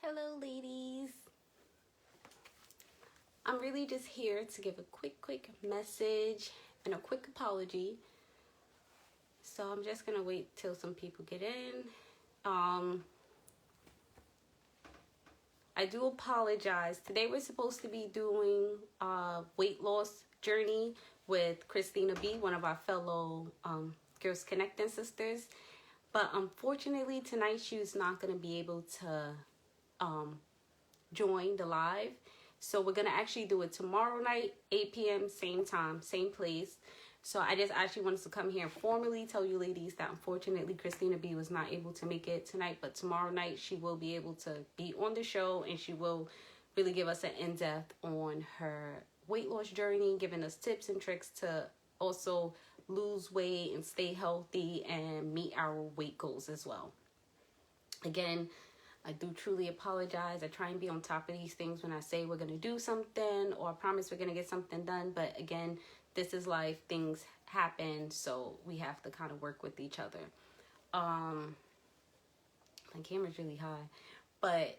Hello, ladies. I'm really just here to give a quick message and a quick apology. So I'm just gonna wait till some people get in. I do apologize. Today we're supposed to be doing a weight loss journey with Christina B, one of our fellow Girls Connecting sisters. But unfortunately, tonight she was not gonna be able to join the live. So we're gonna actually do it tomorrow night, 8 p.m. same time, same place. So I just actually wanted to come here and formally tell you ladies that unfortunately Christina B was not able to make it tonight, but tomorrow night she will be able to be on the show and she will really give us an in-depth on her weight loss journey, giving us tips and tricks to also lose weight and stay healthy and meet our weight goals as well. Again, I do truly apologize. I try and be on top of these things when I say we're going to do something or I promise we're going to get something done. But again, this is life. Things happen. So we have to kind of work with each other. My camera's really high. But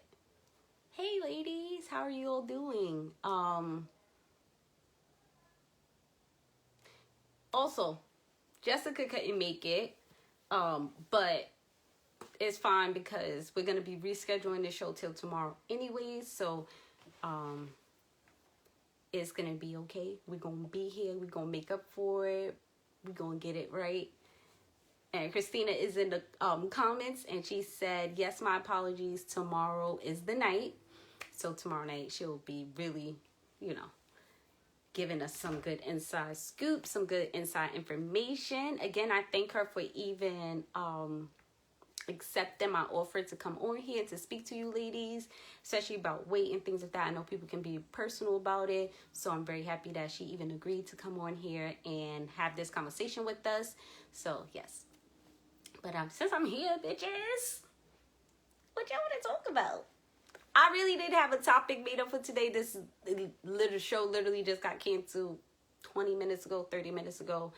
hey, ladies, how are you all doing? Also, Jessica couldn't make it. But it's fine because we're going to be rescheduling the show till tomorrow anyways. So it's going to be okay. We're going to be here. We're going to make up for it. We're going to get it right. And Christina is in the comments and she said, yes, my apologies. Tomorrow is the night. So tomorrow night she'll be really, giving us some good inside scoop, some good inside information. Again, I thank her for even accepting my offer to come on here to speak to you ladies, especially about weight and things like that. I know people can be personal about it, so I'm very happy that she even agreed to come on here and have this conversation with us. So yes, but since I'm here, bitches, what y'all want to talk about? I really didn't have a topic made up for today. This little show literally just got canceled 20 minutes ago, 30 minutes ago.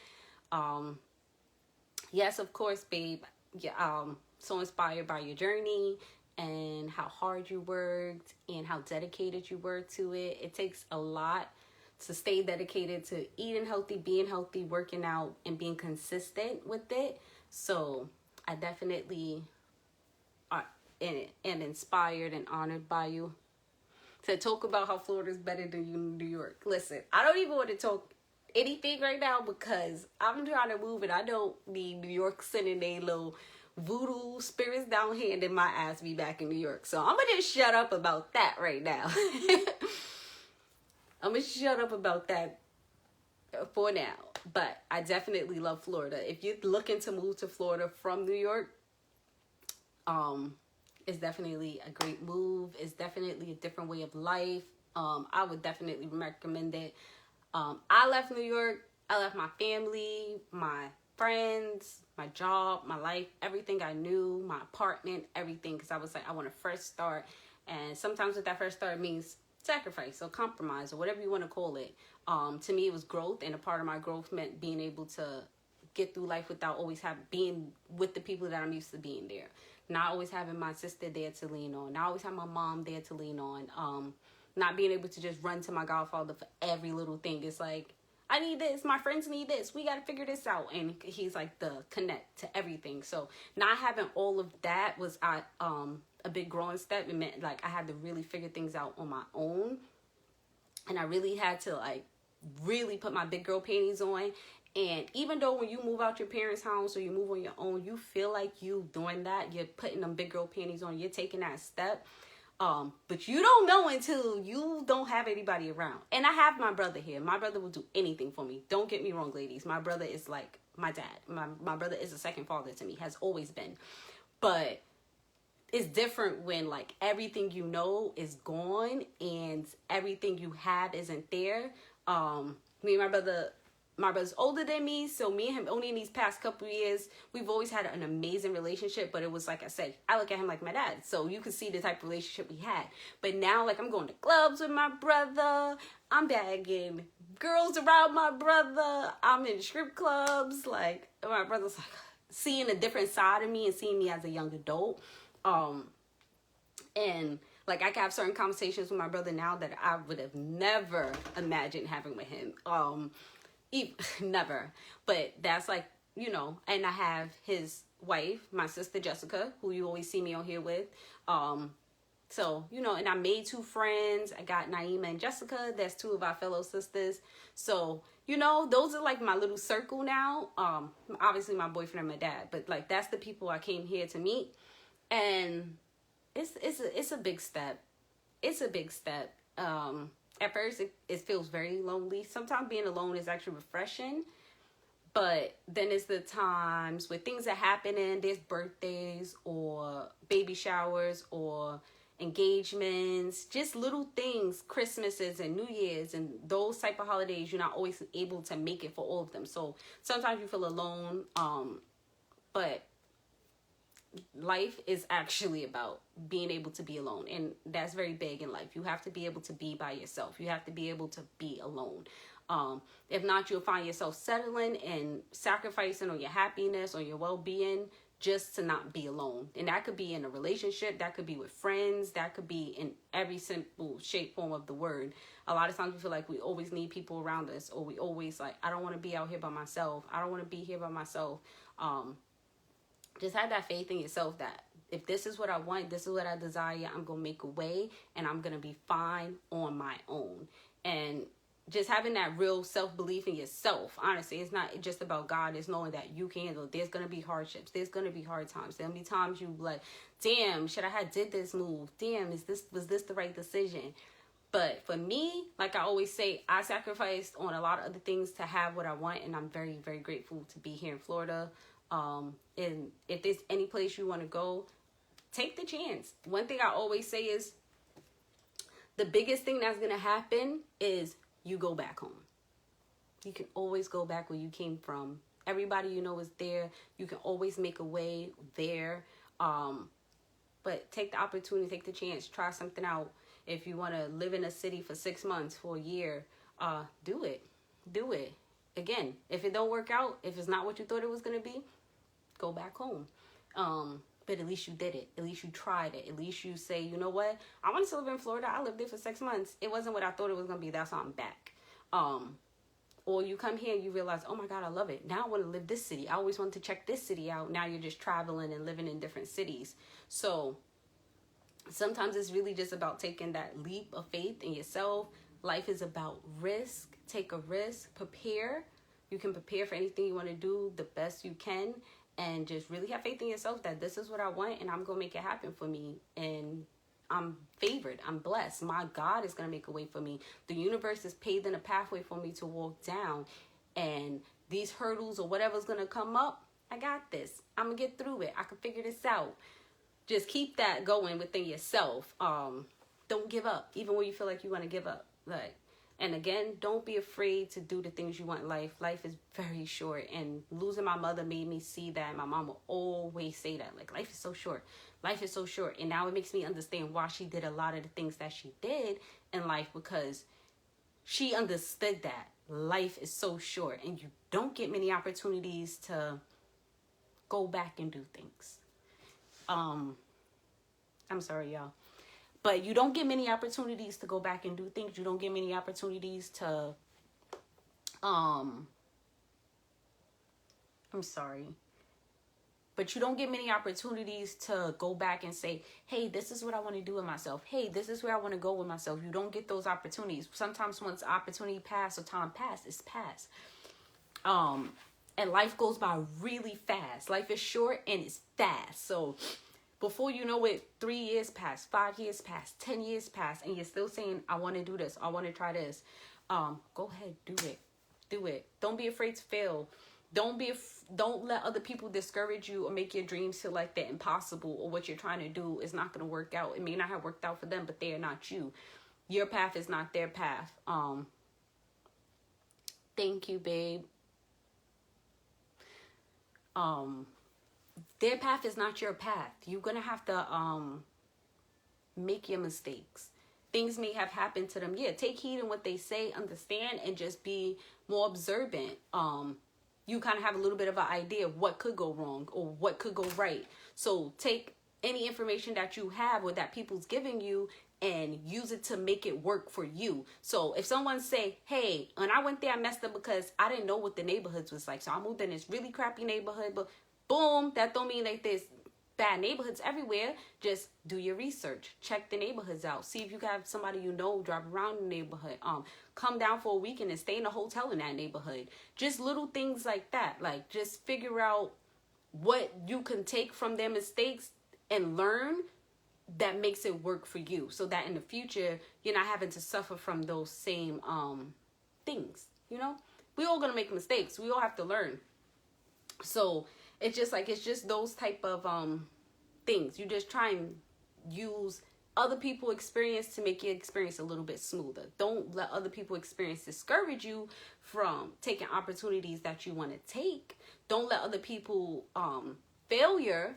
Yes, of course, babe. Yeah, so inspired by your journey and how hard you worked and how dedicated you were to it. It takes a lot to stay dedicated to eating healthy, being healthy, working out, and being consistent with it. So I definitely am inspired and honored by you to talk about how Florida's better than you in New York. Listen, I don't even want to talk anything right now because I'm trying to move and I don't need New York sending their little voodoo spirits down here and then my ass be back in New York. So I'm gonna just shut up about that right now. I'm gonna shut up about that for now. But I definitely love Florida. If you're looking to move to Florida from New York, it's definitely a great move. It's definitely a different way of life. I would definitely recommend it. I left New York. I left my family, my friends, my job, my life, everything I knew, my apartment, everything. Because I was like, I want to first start. And sometimes with that first start means sacrifice or compromise or whatever you want to call it. To me, it was growth. And a part of my growth meant being able to get through life without always being with the people that I'm used to being there. Not always having my sister there to lean on. Not always have my mom there to lean on. Not being able to just run to my godfather for every little thing. It's like, I need this. My friends need this. We got to figure this out. And he's like the connect to everything. So not having all of that was a big growing step. It meant like I had to really figure things out on my own. And I really had to like really put my big girl panties on. And even though when you move out your parents' house or you move on your own, you feel like you doing that. You're putting them big girl panties on. You're taking that step. But you don't know until you don't have anybody around. And I have my brother here. My brother will do anything for me. Don't get me wrong, ladies. My brother is like my dad. My brother is a second father to me. Has always been. But it's different when like everything you know is gone and everything you have isn't there. Me and my brother's older than me, so me and him only in these past couple of years, we've always had an amazing relationship, but it was like I said, I look at him like my dad, so you can see the type of relationship we had. But now, like, I'm going to clubs with my brother, I'm bagging girls around my brother, I'm in strip clubs, like, my brother's like seeing a different side of me and seeing me as a young adult. And Like, I can have certain conversations with my brother now that I would have never imagined having with him. Never. But that's like, you know, and I have his wife, my sister Jessica, who you always see me on here with. So, you know, and I made 2 friends. I got Naima and Jessica. That's 2 of our fellow sisters. So, you know, those are like my little circle now. Obviously my boyfriend and my dad, but like that's the people I came here to meet. And it's a big step. It's a big step. At first it feels very lonely. Sometimes being alone is actually refreshing. But then it's the times where things are happening. There's birthdays or baby showers or engagements, just little things, Christmases and New Year's and those type of holidays. You're not always able to make it for all of them. So sometimes you feel alone. But life is actually about being able to be alone, and that's very big in life. You have to be able to be by yourself. You have to be able to be alone. If not, you'll find yourself settling and sacrificing on your happiness or your well-being just to not be alone. And that could be in a relationship, that could be with friends, that could be in every simple shape, form of the word. A lot of times we feel like we always need people around us, or we always like, I don't want to be out here by myself. I don't want to be here by myself. Just have that faith in yourself that if this is what I want, this is what I desire, I'm going to make a way and I'm going to be fine on my own. And just having that real self-belief in yourself. Honestly, it's not just about God. It's knowing that you can handle it. There's going to be hardships. There's going to be hard times. There'll be times you like, damn, should I have did this move? Damn, was this the right decision? But for me, like I always say, I sacrificed on a lot of other things to have what I want. And I'm very, very grateful to be here in Florida. And if there's any place you want to go, take the chance. One thing I always say is the biggest thing that's going to happen is you go back home. You can always go back where you came from. Everybody you know is there. You can always make a way there. But take the opportunity, take the chance, try something out. If you want to live in a city for 6 months, for a year, do it. Do it. Again, if it don't work out, if it's not what you thought it was going to be, go back home. But at least you did it. At least you tried it. At least you say, you know what? I want to live in Florida. I lived there for 6 months. It wasn't what I thought it was going to be. That's why I'm back. Or you come here and you realize, oh my God, I love it. Now I want to live this city. I always wanted to check this city out. Now you're just traveling and living in different cities. So sometimes it's really just about taking that leap of faith in yourself. Life is about risk. Take a risk. Prepare. You can prepare for anything you want to do the best you can. And just really have faith in yourself that this is what I want and I'm going to make it happen for me. And I'm favored. I'm blessed. My God is going to make a way for me. The universe is paving a pathway for me to walk down. And these hurdles or whatever's going to come up, I got this. I'm going to get through it. I can figure this out. Just keep that going within yourself. Don't give up, even when you feel like you want to give up. And again, don't be afraid to do the things you want in life. Life is very short. And losing my mother made me see that. My mom will always say that. Like, life is so short. Life is so short. And now it makes me understand why she did a lot of the things that she did in life. Because she understood that life is so short. And you don't get many opportunities to go back and do things. I'm sorry, y'all. But you don't get many opportunities to go back and do things. You don't get many opportunities to, I'm sorry. But you don't get many opportunities to go back and say, hey, this is what I want to do with myself. Hey, this is where I want to go with myself. You don't get those opportunities. Sometimes once opportunity pass or time pass, it's past. And life goes by really fast. Life is short and it's fast. So before you know it, 3 years pass, 5 years pass, 10 years pass, and you're still saying, I want to do this. I want to try this. Go ahead, do it. Do it. Don't be afraid to fail. Don't let other people discourage you or make your dreams feel like they're impossible or what you're trying to do is not going to work out. It may not have worked out for them, but they are not you. Your path is not their path. Thank you, babe. Their path is not your path. You're going to have to make your mistakes. Things may have happened to them. Yeah, take heed in what they say, understand, and just be more observant. You kind of have a little bit of an idea of what could go wrong or what could go right. So take any information that you have or that people's giving you and use it to make it work for you. So if someone say, hey, when I went there, I messed up because I didn't know what the neighborhoods was like. So I moved in this really crappy neighborhood, but boom, that don't mean like there's bad neighborhoods everywhere. Just do your research. Check the neighborhoods out. See if you have somebody you know drive around the neighborhood. Come down for a weekend and stay in a hotel in that neighborhood. Just little things like that. Like, just figure out what you can take from their mistakes and learn that makes it work for you, so that in the future you're not having to suffer from those same things. You know, we all gonna make mistakes. We all have to learn. So it's just those type of things. You just try and use other people's experience to make your experience a little bit smoother. Don't let other people's experience discourage you from taking opportunities that you want to take. Don't let other people failure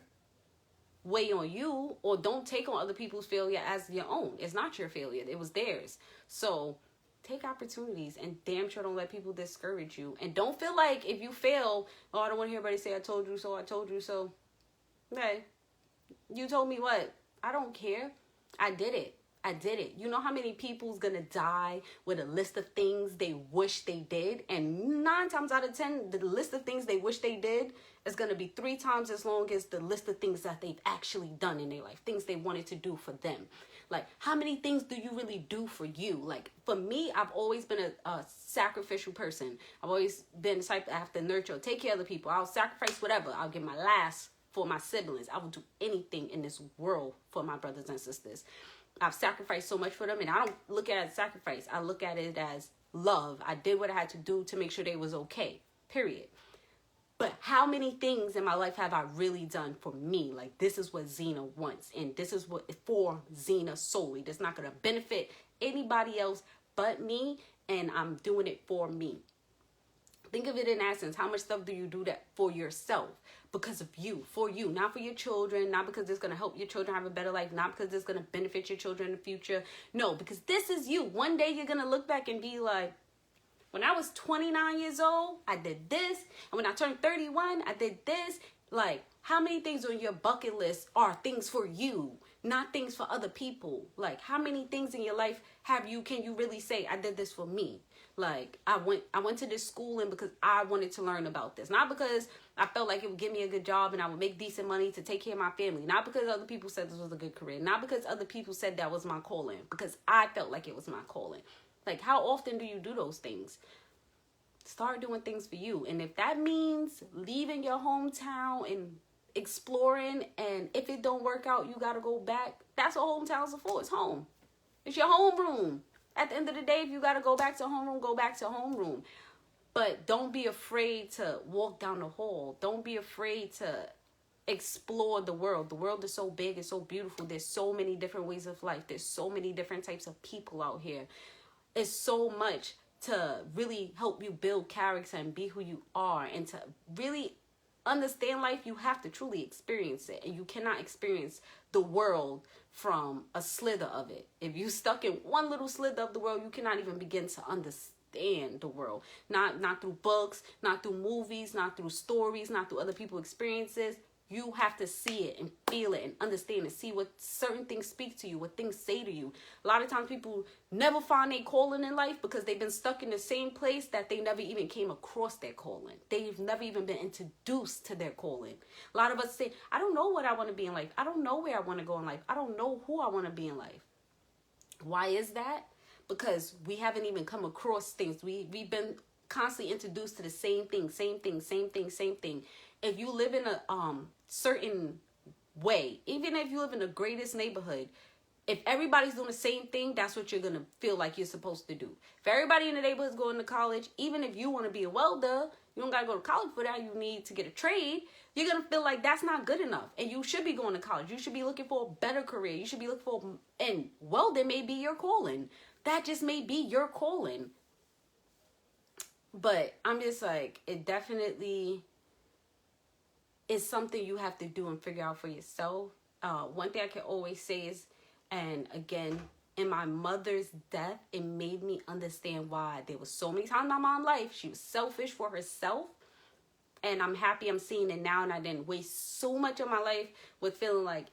weigh on you, or don't take on other people's failure as your own. It's not your failure. It was theirs. So take opportunities, and damn sure don't let people discourage you. And don't feel like if you fail, oh, I don't want to hear anybody say I told you so, I told you so. Okay. You told me what? I don't care. I did it. I did it. You know how many people's gonna die with a list of things they wish they did? And 9 times out of 10, the list of things they wish they did is gonna be 3 times as long as the list of things that they've actually done in their life. Things they wanted to do for them. Like, how many things do you really do for you? Like, for me, I've always been a sacrificial person. I've always been the type that I have to nurture, take care of the people. I'll sacrifice whatever. I'll give my last for my siblings. I will do anything in this world for my brothers and sisters. I've sacrificed so much for them, and I don't look at it as sacrifice. I look at it as love. I did what I had to do to make sure they was okay, period. But how many things in my life have I really done for me? Like, this is what Zena wants, and this is what for Zena solely. That's not going to benefit anybody else but me, and I'm doing it for me. Think of it in essence. How much stuff do you do that for yourself? Because of you, for you, not for your children, not because it's going to help your children have a better life, not because it's going to benefit your children in the future. No, because this is you. One day you're going to look back and be like, when I was 29 years old, I did this. And when I turned 31, I did this. Like, how many things on your bucket list are things for you, not things for other people? Like, how many things in your life can you really say, I did this for me? Like, I went to this schooling because I wanted to learn about this. Not because I felt like it would give me a good job and I would make decent money to take care of my family. Not because other people said this was a good career. Not because other people said that was my calling. Because I felt like it was my calling. Like, how often do you do those things? Start doing things for you. And if that means leaving your hometown and exploring, and if it don't work out, you got to go back. That's what hometowns are for. It's home. It's your homeroom. At the end of the day, if you got to go back to homeroom, go back to homeroom. But don't be afraid to walk down the hall. Don't be afraid to explore the world. The world is so big. It's so beautiful. There's so many different ways of life. There's so many different types of people out here. It's so much to really help you build character and be who you are. And to really understand life, you have to truly experience it. And you cannot experience the world from a slither of it. If you stuck in one little slither of the world, you cannot even begin to understand the world. Not through books, not through movies, not through stories, not through other people's experiences. You have to see it and feel it and understand and see what certain things speak to you, what things say to you. A lot of times people never find their calling in life because they've been stuck in the same place that they never even came across their calling. They've never even been introduced to their calling. A lot of us say, I don't know what I want to be in life. I don't know where I want to go in life. I don't know who I want to be in life. Why is that? Because we haven't even come across things. We've been constantly introduced to the same thing. If you live in a certain way, even if you live in the greatest neighborhood, if everybody's doing the same thing, that's what you're going to feel like you're supposed to do. If everybody in the neighborhood is going to college, even if you want to be a welder, you don't got to go to college for that. You need to get a trade. You're going to feel like that's not good enough. And you should be going to college. You should be looking for a better career. You should be looking for, and welding may be your calling. That just may be your calling. But I'm just like, it definitely is something you have to do and figure out for yourself. One thing I can always say is, and again, in my mother's death, it made me understand why there was so many times in my mom's life she was selfish for herself And I'm happy I'm seeing it now, and I didn't waste so much of my life with feeling like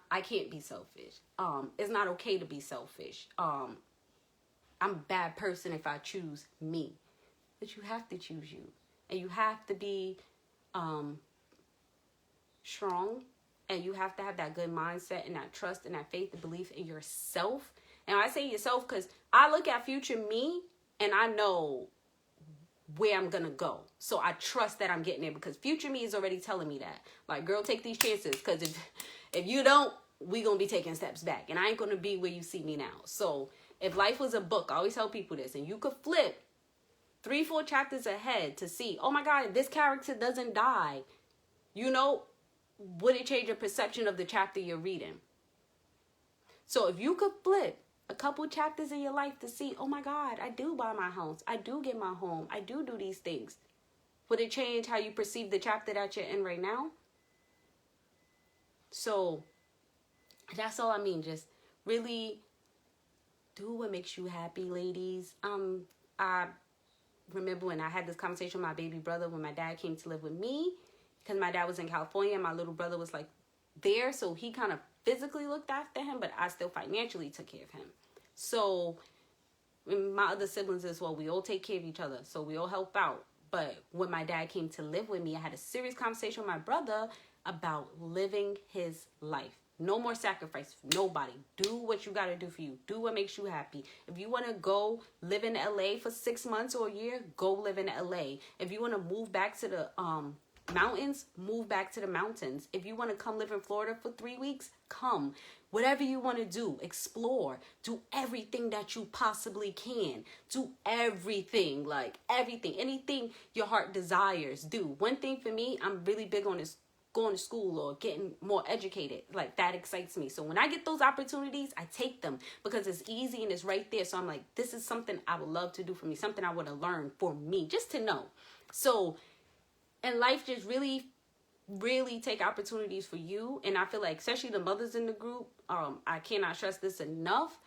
I can't be selfish. It's not okay to be selfish. I'm a bad person if I choose me. But you have to choose you. And you have to be strong. And you have to have that good mindset and that trust and that faith and belief in yourself. And I say yourself because I look at future me and I know where I'm gonna go. So I trust that I'm getting there because future me is already telling me that. Like, girl, take these chances, because if you don't, we gonna be taking steps back, and I ain't gonna be where you see me now. So if life was a book, I always tell people this, and you could flip 3-4 chapters ahead to see, oh my God, if this character doesn't die, you know, would it change your perception of the chapter you're reading? So if you could flip a couple chapters in your life to see, oh my God, I do buy my house, I do get my home, I do these things, would it change how you perceive the chapter that you're in right now? So that's all I mean. Just really do what makes you happy, ladies. I remember when I had this conversation with my baby brother when my dad came to live with me, because my dad was in California and my little brother was like there, so he kind of physically looked after him, but I still financially took care of him. So my other siblings as well, we all take care of each other, so we all help out. But when my dad came to live with me, I had a serious conversation with my brother about living his life. No more sacrifice for nobody. Do what you got to do for you. Do what makes you happy. If you want to go live in LA for 6 months or a year, go live in LA. If you want to move back to the mountains, move back to the mountains. If you want to come live in Florida for 3 weeks, come. Whatever you want to do, explore. Do everything that you possibly can. Do everything, like everything. Anything your heart desires, do. One thing for me, I'm really big on is going to school or getting more educated. Like, that excites me. So when I get those opportunities, I take them because it's easy and it's right there. So I'm like, this is something I would love to do for me, something I would have learned for me, just to know. So in life, just really take opportunities for you. And I feel like, especially the mothers in the group, I cannot stress this enough.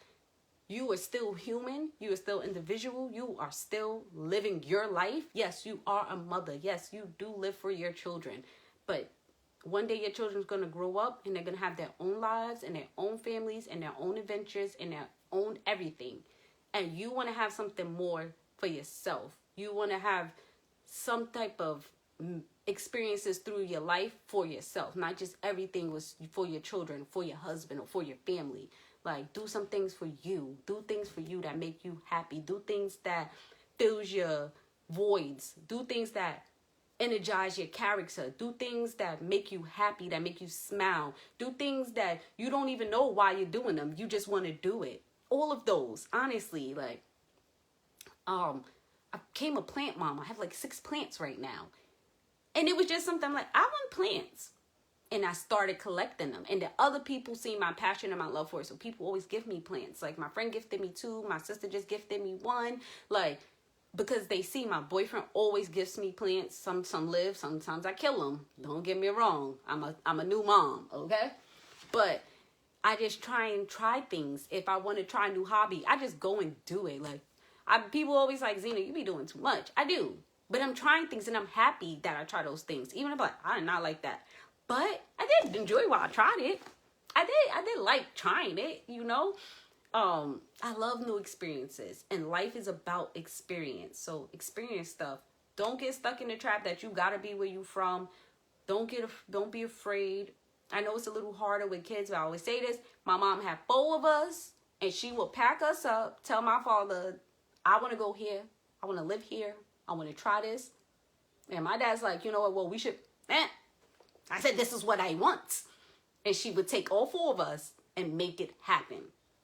You are still human. You are still individual. You are still living your life. Yes, you are a mother. Yes, you do live for your children. But one day your children's going to grow up and they're going to have their own lives and their own families and their own adventures and their own everything. And you want to have something more for yourself. You want to have some type of experiences through your life for yourself. Not just everything was for your children, for your husband, or for your family. Like, do some things for you. Do things for you that make you happy. Do things that fills your voids. Do things that energize your character. Do things that make you happy, that make you smile. Do things that you don't even know why you're doing them. You just want to do it. All of those, honestly, like, I became a plant mom. I have like 6 plants right now. And it was just something like, I want plants. And I started collecting them. And the other people see my passion and my love for it. So people always give me plants. Like, my friend gifted me 2. My sister just gifted me 1. Like, because they see my boyfriend always gives me plants. Some live, sometimes I kill them. Don't get me wrong. I'm a new mom, okay? But I just try things. If I want to try a new hobby, I just go and do it. Like, people always like, Zena, you be doing too much. I do. But I'm trying things and I'm happy that I try those things. Even if I did not like that. But I did enjoy while I tried it. I did like trying it, you know? I love new experiences, and life is about experience. So experience stuff. Don't get stuck in the trap that you gotta be where you from. Don't be afraid. I know it's a little harder with kids, but I always say this. My mom had 4 of us, and she would pack us up, tell my father, I want to go here. I want to live here. I want to try this. And my dad's like, you know what? Well, we should. I said, this is what I want. And she would take all 4 of us and make it happen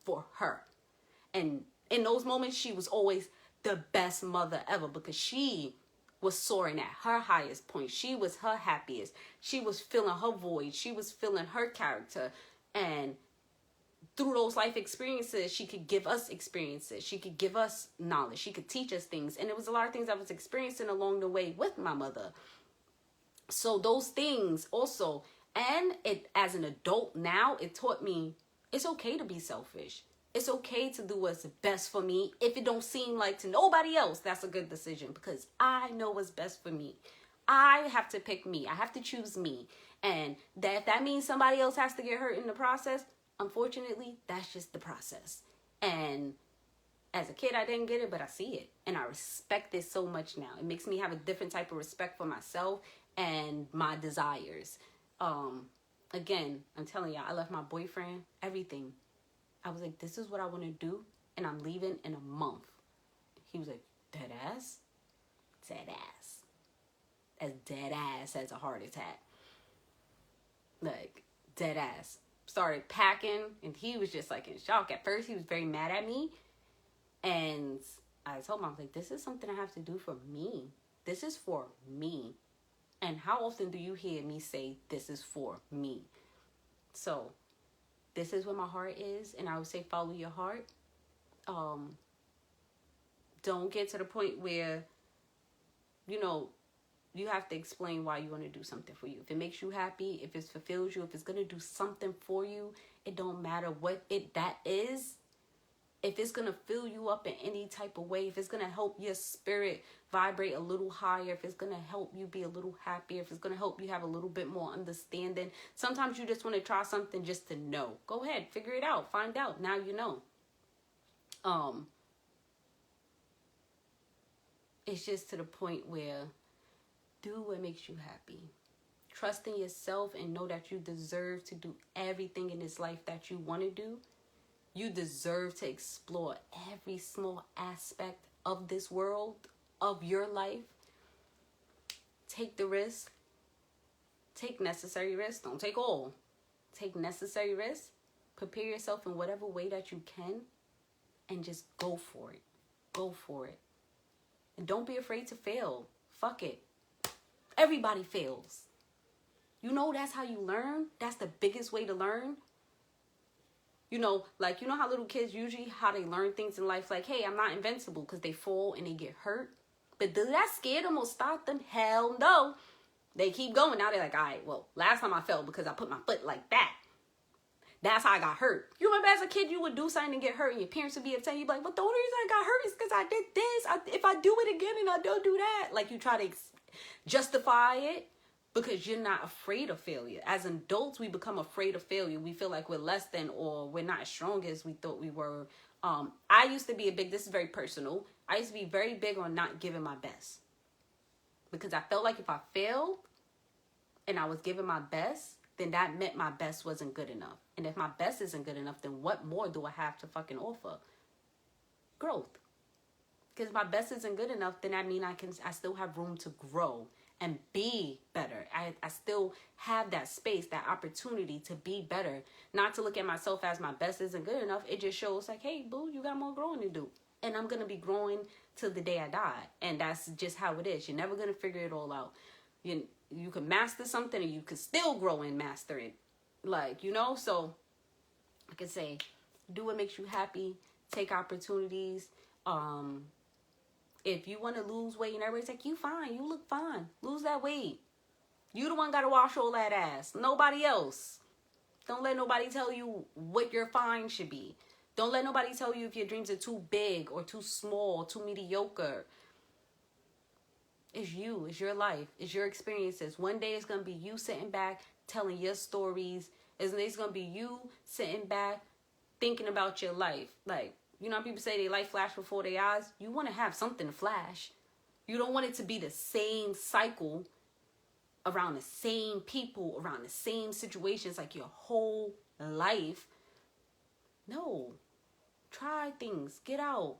for her. And in those moments, she was always the best mother ever because she was soaring at her highest point. She was her happiest. She was filling her void. She was filling her character. And through those life experiences, she could give us experiences. She could give us knowledge. She could teach us things. And it was a lot of things I was experiencing along the way with my mother. So those things also, and it as an adult now, it taught me it's okay to be selfish. It's okay to do what's best for me. If it don't seem like to nobody else, that's a good decision because I know what's best for me. I have to pick me. I have to choose me. And that means somebody else has to get hurt in the process, unfortunately, that's just the process. And as a kid, I didn't get it, but I see it. And I respect it so much now. It makes me have a different type of respect for myself and my desires. Again, I'm telling y'all, I left my boyfriend, everything. I was like, this is what I want to do, and I'm leaving in a month. He was like, dead ass? Dead ass. As dead ass as a heart attack. Like, dead ass. Started packing, and he was just like in shock. At first, he was very mad at me. And I told him, I was like, this is something I have to do for me. This is for me. And how often do you hear me say, this is for me? So, this is where my heart is. And I would say, follow your heart. Don't get to the point where, you know, you have to explain why you want to do something for you. If it makes you happy, if it fulfills you, if it's going to do something for you, it don't matter what that is. If it's going to fill you up in any type of way, if it's going to help your spirit vibrate a little higher, if it's going to help you be a little happier, if it's going to help you have a little bit more understanding. Sometimes you just want to try something just to know. Go ahead, figure it out, find out. Now you know. It's just to the point where do what makes you happy. Trust in yourself and know that you deserve to do everything in this life that you want to do. You deserve to explore every small aspect of this world, of your life. Take the risk. Take necessary risks. Don't take all. Take necessary risks. Prepare yourself in whatever way that you can. And just go for it. Go for it. And don't be afraid to fail. Fuck it. Everybody fails. You know that's how you learn. That's the biggest way to learn. You know, like, you know how little kids usually, how they learn things in life, like, hey, I'm not invincible, because they fall and they get hurt. But does that scare them or stop them? Hell no. They keep going. Now they're like, all right, well, last time I fell because I put my foot like that. That's how I got hurt. You remember as a kid, you would do something and get hurt, and your parents would be upset. You'd be like, but the only reason I got hurt is because I did this. If I do it again and I don't do that. Like, you try to justify it. Because you're not afraid of failure. As adults, we become afraid of failure. We feel like we're less than, or we're not as strong as we thought we were. I used to be this is very personal. I used to be very big on not giving my best. Because I felt like if I failed and I was giving my best, then that meant my best wasn't good enough. And if my best isn't good enough, then what more do I have to fucking offer? Growth. Because if my best isn't good enough, then that means I still have room to grow and be better. I still have that space, that opportunity to be better. Not to look at myself as my best isn't good enough. It just shows like, hey, boo, you got more growing to do. And I'm going to be growing till the day I die. And that's just how it is. You're never going to figure it all out. You can master something and you can still grow and master it. Like, you know, so I can say, do what makes you happy. Take opportunities. If you want to lose weight and everybody's like, you fine, you look fine. Lose that weight. You the one got to wash all that ass. Nobody else. Don't let nobody tell you what your fine should be. Don't let nobody tell you if your dreams are too big or too small, too mediocre. It's you. It's your life. It's your experiences. One day it's going to be you sitting back telling your stories. It's going to be you sitting back thinking about your life. Like, you know how people say they life flash before their eyes? You want to have something to flash. You don't want it to be the same cycle around the same people, around the same situations like your whole life. No. Try things. Get out.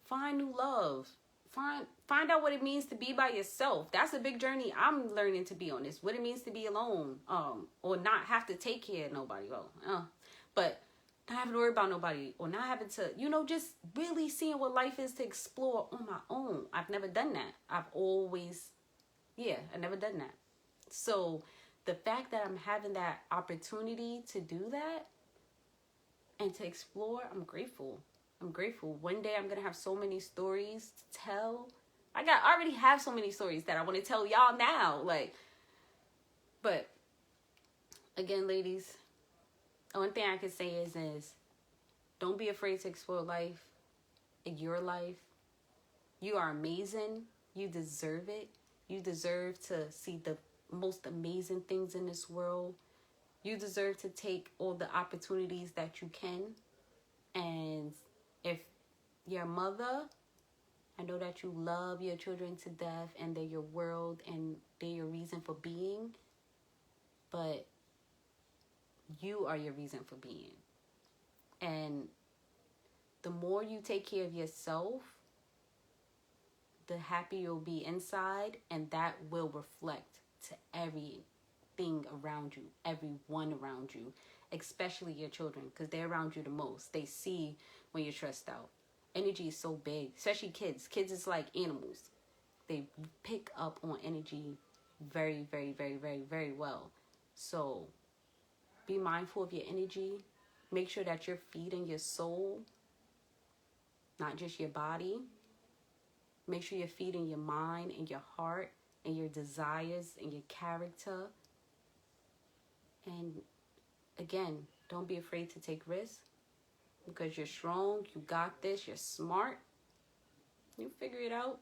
Find new love. Find out what it means to be by yourself. That's a big journey I'm learning to be on this. What it means to be alone. Or not have to take care of nobody. But not having to worry about nobody, or not having to, just really seeing what life is to explore on my own. I've never done that. I've never done that. So the fact that I'm having that opportunity to do that and to explore, I'm grateful. One day I'm going to have so many stories to tell. I already have so many stories that I want to tell y'all now. But again, ladies, one thing I can say is don't be afraid to explore life, your life. You are amazing. You deserve it. You deserve to see the most amazing things in this world. You deserve to take all the opportunities that you can. And if you're a mother, I know that you love your children to death and they're your world and they're your reason for being. But you are your reason for being. And the more you take care of yourself, the happier you'll be inside, and that will reflect to everything around you, everyone around you, especially your children, because they're around you the most. They see when you're stressed out. Energy is so big, especially kids. Kids is like animals. They pick up on energy very, very, very, very, very well. So be mindful of your energy. Make sure that you're feeding your soul, not just your body. Make sure you're feeding your mind and your heart and your desires and your character. And again, don't be afraid to take risks because you're strong, you got this, you're smart. You figure it out.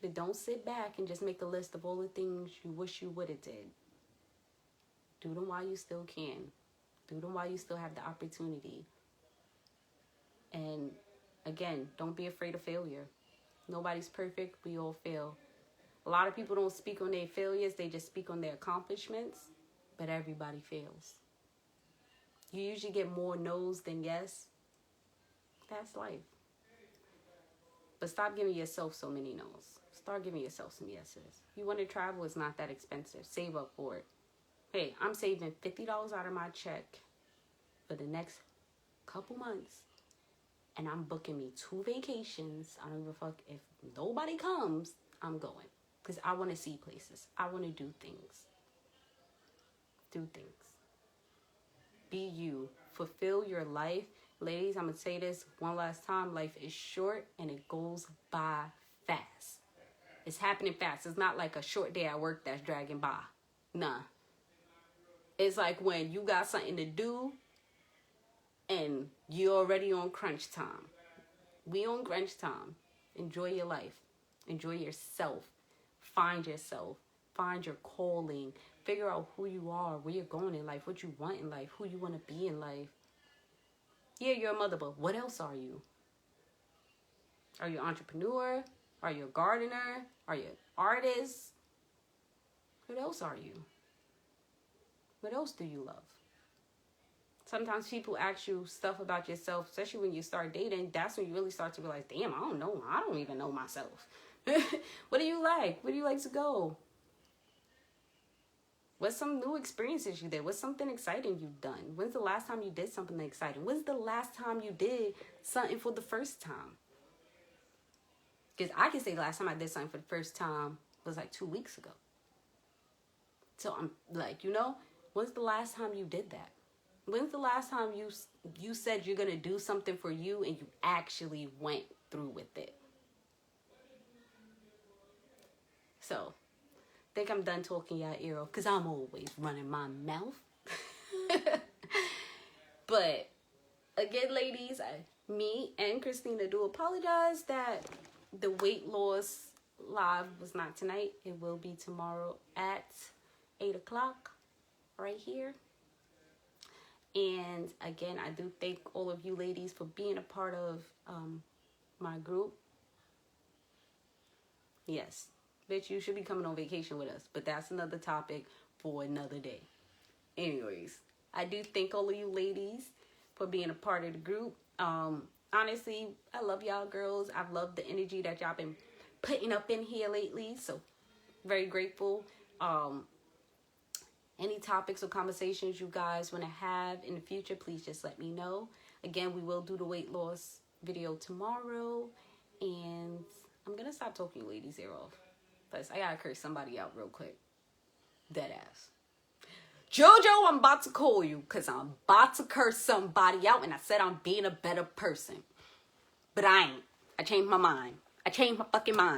But don't sit back and just make a list of all the things you wish you would have did. Do them while you still can. Do them while you still have the opportunity. And again, don't be afraid of failure. Nobody's perfect. We all fail. A lot of people don't speak on their failures. They just speak on their accomplishments. But everybody fails. You usually get more no's than yes. That's life. But stop giving yourself so many no's. Start giving yourself some yeses. You want to travel, it's not that expensive. Save up for it. Hey, I'm saving $50 out of my check for the next couple months. And I'm booking me 2 vacations. I don't give a fuck if nobody comes. I'm going. Because I want to see places. I want to do things. Do things. Be you. Fulfill your life. Ladies, I'm going to say this one last time. Life is short and it goes by fast. It's happening fast. It's not like a short day at work that's dragging by. Nah. It's like when you got something to do and you're already on crunch time. We on crunch time. Enjoy your life. Enjoy yourself. Find yourself. Find your calling. Figure out who you are, where you're going in life, what you want in life, who you want to be in life. Yeah, you're a mother, but what else are you? Are you an entrepreneur? Are you a gardener? Are you an artist? What else are you? What else do you love? Sometimes people ask you stuff about yourself, especially when you start dating. That's when you really start to realize, damn, I don't know. I don't even know myself. What do you like? Where do you like to go? What's some new experiences you did? What's something exciting you've done? When's the last time you did something exciting? When's the last time you did something for the first time? Because I can say the last time I did something for the first time was like 2 weeks ago. So I'm like, when's the last time you did that? When's the last time you said you're going to do something for you and you actually went through with it? So, I think I'm done talking y'all ear off because I'm always running my mouth. But, again, ladies, me and Christina do apologize that the weight loss live was not tonight. It will be tomorrow at 8 o'clock right here. And again, I do thank all of you ladies for being a part of my group. Yes, bitch, you should be coming on vacation with us. But that's another topic for another day. Anyways, I do thank all of you ladies for being a part of the group. Honestly, I love y'all girls. I've loved the energy that y'all been putting up in here lately. So, very grateful. Any topics or conversations you guys want to have in the future, please just let me know. Again, we will do the weight loss video tomorrow. And I'm going to stop talking ladies' ear off. Plus, I got to curse somebody out real quick. Deadass. Jojo, I'm about to call you because I'm about to curse somebody out. And I said I'm being a better person. But I ain't. I changed my mind. I changed my fucking mind.